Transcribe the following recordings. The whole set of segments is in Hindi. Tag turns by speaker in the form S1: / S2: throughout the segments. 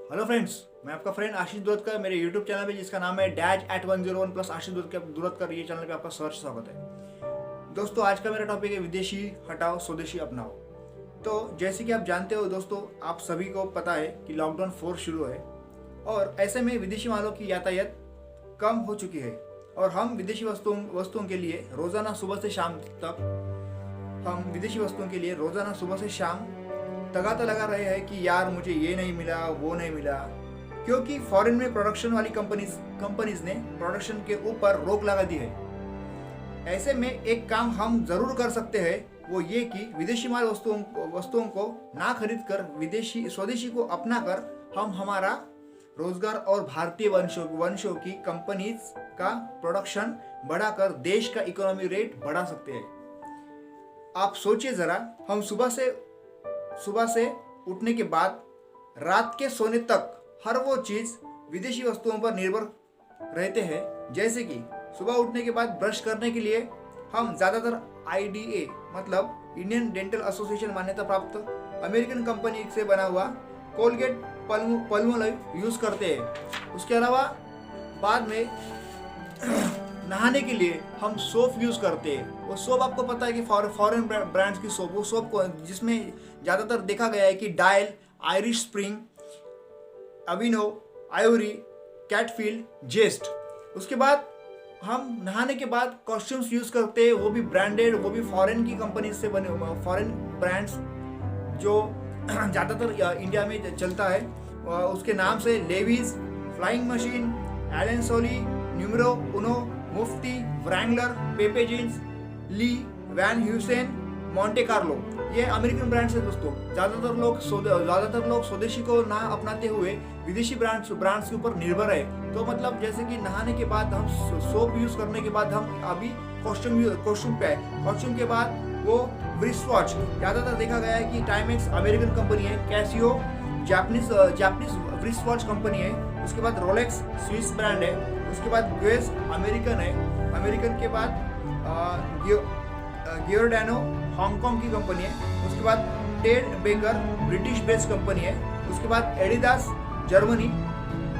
S1: हेलो फ्रेंड्स, मैं आपका फ्रेंड आशीष दुरतकर मेरे यूट्यूब चैनल पे जिसका नाम है डैज@101 प्लस आशीष दुरतकर ये चैनल पे आपका सहर्ष स्वागत है। दोस्तों, आज का मेरा टॉपिक है विदेशी हटाओ स्वदेशी अपनाओ। तो जैसे कि आप जानते हो दोस्तों, आप सभी को पता है कि लॉकडाउन 4 शुरू है और ऐसे में विदेशी मालों की यातायात कम हो चुकी है और हम विदेशी वस्तुओं के लिए रोजाना सुबह से शाम तक तगाता लगा रहे हैं कि यार मुझे ये नहीं मिला, वो नहीं मिला, क्योंकि फॉरेन में प्रोडक्शन वाली कंपनीज ने प्रोडक्शन के ऊपर रोक लगा दी है। ऐसे में एक काम हम जरूर कर सकते हैं, वो ये कि विदेशी माल वस्तुओं को ना खरीद कर स्वदेशी को अपना कर हम हमारा रोजगार और भारतीय वंशों की कंपनीज का प्रोडक्शन बढ़ाकर देश का इकोनॉमी रेट बढ़ा सकते हैं। आप सोचिए जरा, हम सुबह से उठने के बाद रात के सोने तक हर वो चीज विदेशी वस्तुओं पर निर्भर रहते हैं। जैसे कि सुबह उठने के बाद ब्रश करने के लिए हम ज्यादातर IDA मतलब इंडियन डेंटल एसोसिएशन मान्यता प्राप्त अमेरिकन कंपनी से बना हुआ कोलगेट पल्मोलाइव यूज करते हैं। उसके अलावा बाद में नहाने के लिए हम सोप यूज करते हैं। वो सोप आपको पता है कि फॉरेन ब्रांड्स की सोप, वो सोप को जिसमें ज्यादातर देखा गया है कि डायल, आयरिश स्प्रिंग, अविनो, आयोरी, कैटफील्ड, जेस्ट। उसके बाद हम नहाने के बाद कॉस्ट्यूम्स यूज करते हैं, वो भी ब्रांडेड, वो भी फॉरेन की कंपनी से बने हुए फॉरेन ब्रांड्स जो ज्यादातर इंडिया में चलता है। उसके नाम से Levi's, Flying Machine, Allen Solly, Numero Uno, Mufti, Wrangler, Pepe Jeans, Lee, Van Heusen, Monte Carlo, ये अमेरिकन ब्रांड्स है दोस्तों। ज्यादातर लोग स्वदेशी को ना अपनाते हुए विदेशी ब्रांड्स के ऊपर निर्भर है। तो मतलब जैसे कि नहाने के बाद हम सोप यूज करने के बाद हम अभी कॉस्ट्यूम पे है। कॉस्ट्यूम के बाद वो ब्रिस्ट वॉच, ज्यादातर देखा गया है कि टाइमेक्स अमेरिकन कंपनी है, Casio Japanese breast watch company है। उसके बाद रोलेक्स स्विस ब्रांड है। उसके बाद यूएस अमेरिकन है। अमेरिकन के बाद गियोर्डानो हांगकांग की कंपनी है। उसके बाद Ted baker British based company है। उसके बाद एडिडास जर्मनी,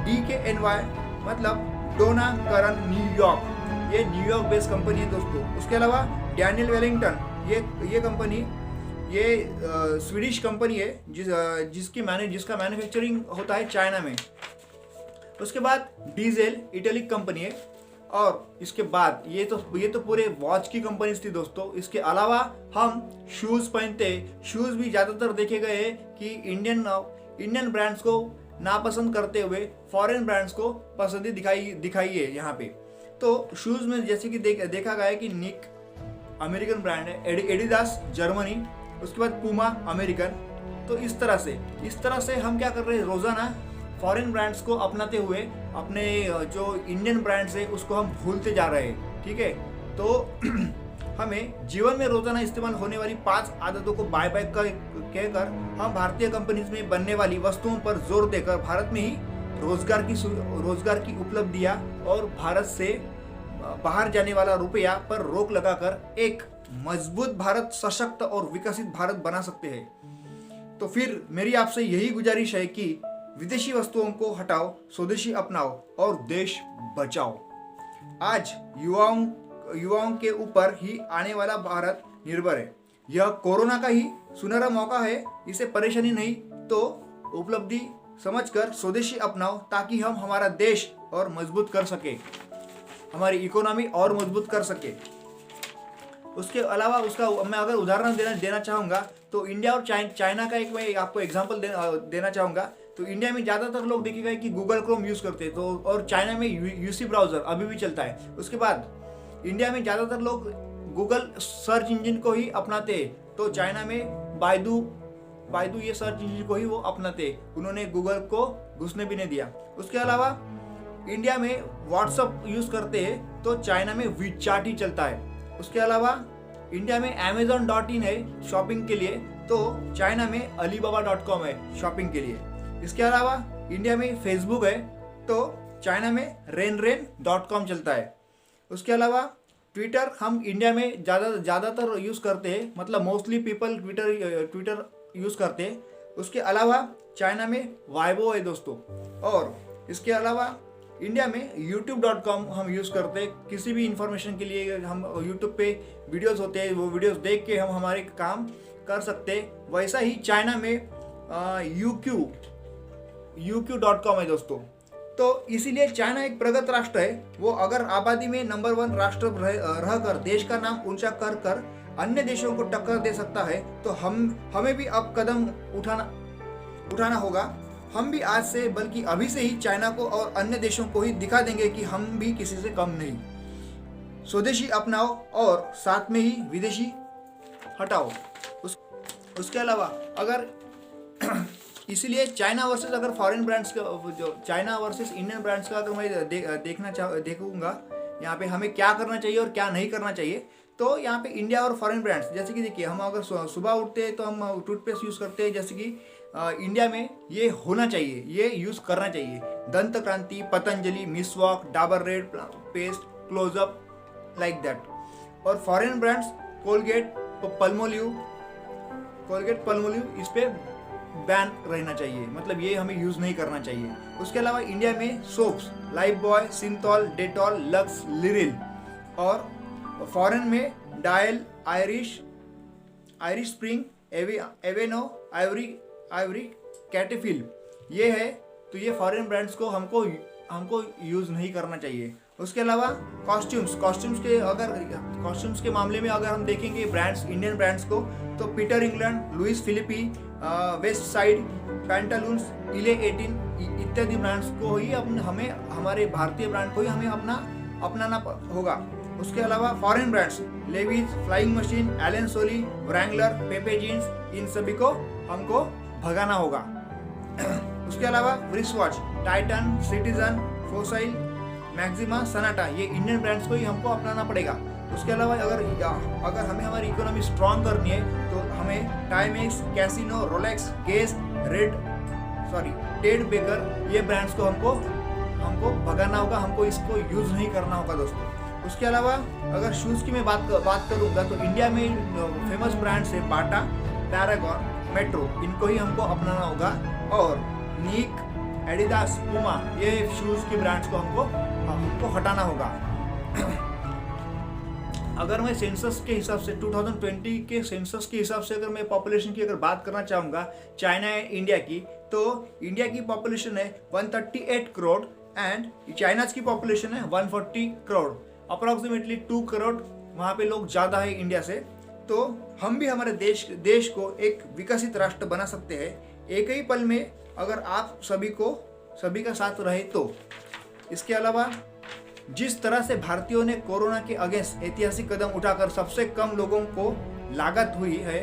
S1: DKNY मतलब डोना करन न्यूयॉर्क, ये न्यूयॉर्क बेस्ड कंपनी है दोस्तों। उसके अलावा डैनियल वेलिंगटन, ये कंपनी स्वीडिश कंपनी है जिसका मैन्युफैक्चरिंग होता है चाइना में। उसके बाद डीजेल इटली कंपनी है। और इसके बाद ये तो पूरे वॉच की कंपनीज थी दोस्तों। इसके अलावा हम शूज पहनते, शूज भी ज्यादातर देखे गए हैं कि इंडियन ब्रांड्स को नापसंद करते हुए फॉरेन ब्रांड्स को पसंदी दिखाई है यहाँ पे। तो शूज में जैसे कि देखा गया है कि निक अमेरिकन ब्रांड है, एडिडास जर्मनी, उसके बाद पूमा अमेरिकन। तो इस तरह से हम क्या कर रहे हैं, रोजाना फॉरेन ब्रांड्स को अपनाते हुए अपने जो इंडियन ब्रांड्स है उसको हम भूलते जा रहे हैं। ठीक है, तो हमें जीवन में रोजाना इस्तेमाल होने वाली 5 आदतों को बाय कहकर हम भारतीय कंपनीज में बनने वाली वस्तुओं पर जोर देकर भारत में ही रोजगार की उपलब्धियां और भारत से बाहर जाने वाला रुपया पर रोक लगाकर एक मजबूत भारत, सशक्त और विकसित भारत बना सकते हैं। तो फिर मेरी आपसे यही गुजारिश है कि विदेशी वस्तुओं को हटाओ, स्वदेशी अपनाओ और देश बचाओ। आज युवाओं के ऊपर ही आने वाला भारत निर्भर है। यह कोरोना का ही सुनहरा मौका है। इसे परेशानी नहीं तो उपलब्धि समझकर स्वदेशी अपनाओ, ताकि हम हमारा देश और मजबूत कर सके, हमारी इकोनॉमी और मजबूत कर सके। उसके अलावा उसका मैं अगर उदाहरण देना चाहूँगा तो इंडिया और चाइना का एक मैं आपको एग्जांपल देना चाहूँगा। तो इंडिया में ज़्यादातर लोग देखेगा कि गूगल क्रोम यूज़ करते हैं, तो और चाइना में UC ब्राउज़र अभी भी चलता है। उसके बाद इंडिया में ज़्यादातर लोग गूगल सर्च इंजन को ही अपनाते हैं, तो चाइना में बायदू ये सर्च इंजन को ही वो अपनाते हैं। उन्होंने गूगल को घुसने भी नहीं दिया। उसके अलावा इंडिया में व्हाट्सअप यूज़ करते हैं, तो चाइना में वीचार्ट ही चलता है। उसके अलावा इंडिया में Amazon.in है शॉपिंग के लिए, तो चाइना में Alibaba.com है शॉपिंग के लिए। इसके अलावा इंडिया में फेसबुक है, तो चाइना में renren.com चलता है। उसके अलावा ट्विटर हम इंडिया में ज़्यादातर यूज़ करते हैं, मतलब मोस्टली पीपल ट्विटर यूज़ करते हैं। उसके अलावा चाइना में वाइबो है दोस्तों, और इसके अलावा इंडिया में youtube.com हम यूज़ करते हैं। किसी भी इंफॉर्मेशन के लिए हम यूट्यूब पे वीडियोस होते हैं, वो वीडियोस देख के हम हमारे काम कर सकते हैं। वैसा ही चाइना में uq.com है दोस्तों। तो इसीलिए चाइना एक प्रगत राष्ट्र है। वो अगर आबादी में नंबर 1 राष्ट्र रहकर देश का नाम ऊंचा कर कर अन्य देशों को टक्कर दे सकता है, तो हमें भी अब कदम उठाना होगा। हम भी आज से बल्कि अभी से ही चाइना को और अन्य देशों को ही दिखा देंगे कि हम भी किसी से कम नहीं। स्वदेशी अपनाओ और साथ में ही विदेशी हटाओ। उसके अलावा अगर इसीलिए चाइना वर्सेस अगर फॉरेन ब्रांड्स का जो चाइना वर्सेस इंडियन ब्रांड्स का अगर मैं देखूंगा यहाँ पे हमें क्या करना चाहिए और क्या नहीं करना चाहिए, तो यहाँ पे इंडिया और फॉरेन ब्रांड्स जैसे कि देखिए, हम अगर सुबह उठते हैं तो हम टूथपेस्ट यूज़ करते हैं, जैसे कि इंडिया में ये होना चाहिए, ये यूज़ करना चाहिए। Dant Kranti, Patanjali, Meswak, Dabur red paste, Closeup, like that. और फॉरेन ब्रांड्स कोलगेट, पल्मोलिव इस पे बैन रहना चाहिए, मतलब ये हमें यूज़ नहीं करना चाहिए। उसके अलावा इंडिया में soaps Lifebuoy, Cinthol, Dettol, Lux, Liril, और फॉरेन में Dial, Irish Spring, Aveeno, Ivory, Cetaphil, ये है। तो ये फॉरेन ब्रांड्स को हमको यूज़ नहीं करना चाहिए। उसके अलावा कॉस्ट्यूम्स के मामले में अगर हम देखेंगे ब्रांड्स, इंडियन ब्रांड्स को, तो Peter England, Louis Philippe, Westside, Pantaloons, इले 18 इत्यादि ब्रांड्स को ही हमें हमारे भारतीय ब्रांड को ही हमें अपनाना होगा। उसके अलावा foreign brands Levi's, Flying Machine, Allen Solly, Wrangler, Pepe Jeans, इन सभी को हमको भगाना होगा। उसके अलावा wrist watch, Titan, Citizen, Fossil, Maxima, Sonata, ये इंडियन ब्रांड्स को ही हमको अपनाना पड़ेगा। उसके अलावा अगर हमें हमारी इकोनॉमी स्ट्रॉन्ग करनी है तो हमें Timex, Casio, Rolex, Guess, Ted Baker, ये ब्रांड्स को हमको भगाना होगा, हमको इसको यूज़ नहीं करना होगा दोस्तों। उसके अलावा अगर शूज़ की मैं बात करूँगा तो इंडिया में फेमस ब्रांड्स है बाटा, पैरागॉन, मेट्रो, इनको ही हमको अपनाना होगा। और नीक, एडिडास, पुमा, ये शूज़ के ब्रांड्स को हमको हटाना होगा। अगर मैं सेंसस के हिसाब से 2020 के सेंसस के हिसाब से अगर मैं पॉपुलेशन की अगर बात करना चाहूँगा चाइना एंड इंडिया की, तो इंडिया की पॉपुलेशन है 138 करोड़ एंड चाइनाज की पॉपुलेशन है 140 करोड़, अप्रॉक्सीमेटली 2 करोड़ वहाँ पे लोग ज़्यादा है इंडिया से। तो हम भी हमारे देश को एक विकसित राष्ट्र बना सकते हैं एक ही पल में, अगर आप सभी का साथ रहे तो। इसके अलावा जिस तरह से भारतीयों ने कोरोना के अगेंस्ट ऐतिहासिक कदम उठाकर सबसे कम लोगों को लागत हुई है,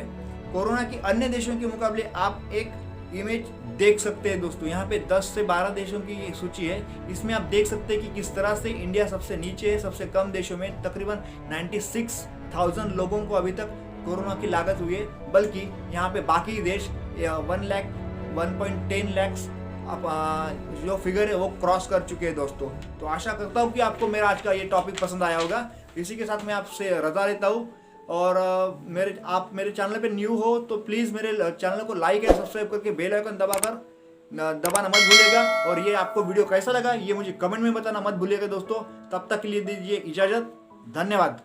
S1: कोरोना की अन्य देशों के मुकाबले आप एक इमेज देख सकते हैं दोस्तों। यहाँ पे 10 से 12 देशों की ये सूची है, इसमें आप देख सकते हैं कि किस तरह से इंडिया सबसे नीचे है। सबसे कम देशों में तकरीबन 96,000 लोगों को अभी तक कोरोना की लागत हुई है, बल्कि यहाँ पे बाकी देश 1 लाख 1.10 लाख जो फिगर है वो क्रॉस कर चुके हैं दोस्तों। तो आशा करता हूँ कि आपको मेरा आज का ये टॉपिक पसंद आया होगा। इसी के साथ मैं आपसे रजा लेता हूँ, और आप मेरे चैनल पे न्यू हो तो प्लीज़ मेरे चैनल को लाइक एंड सब्सक्राइब करके बेल आइकन दबाना मत भूलिएगा। और ये आपको वीडियो कैसा लगा ये मुझे कमेंट में बताना मत भूलिएगा दोस्तों। तब तक के लिए दीजिए इजाज़त, धन्यवाद।